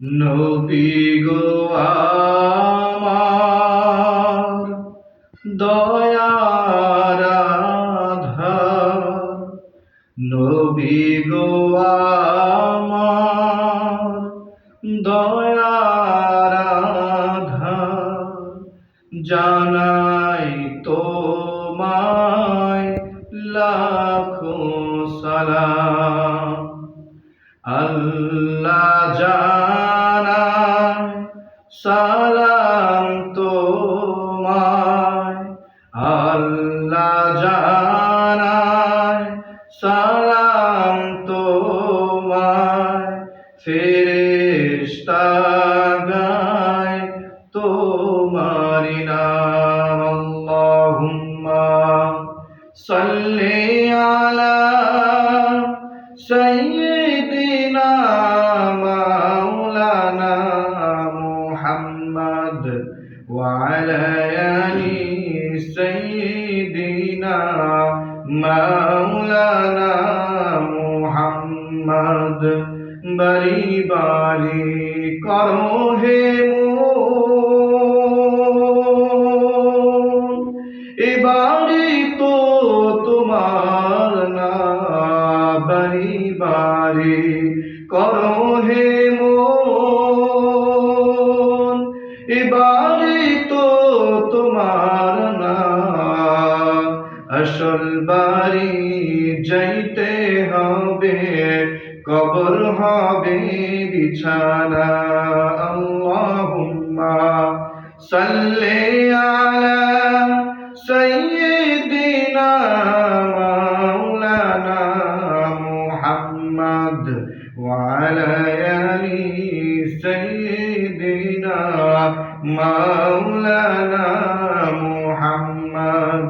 নবী গো আমার দয়ার আধার, নবী গো আমার দয়ার আধার, জানাই তোমায় লাখো সালাম। আল্লাহ জানায় সালাম তোমায়, আল্লাহ জানায় সালাম তোমায়, ফেরেশতা গায় তোমারি নাম। আল্লাহুম্মা সাল্লি আলা সাইয়্যিদিনা মাওলানা মুহাম্মদ ওয়া আলা আলি সাইয়্যিদিনা মাওলানা মুহাম্মদ। বারি বারি করো হে মন, এবারে তো তোমার না, বারি বারি করো হে মন, এবারে তো তোমার না। আসল বাড়ি যাইতে হবে, কবর হবে বিছানা। আল্লাহুম্মা সাল্লি আলা সাইয়্যিদিনা মাওলানা মুহাম্মদ ওয়া আলা আলি সাইয়্যিদিনা মাওলানা মুহাম্মদ।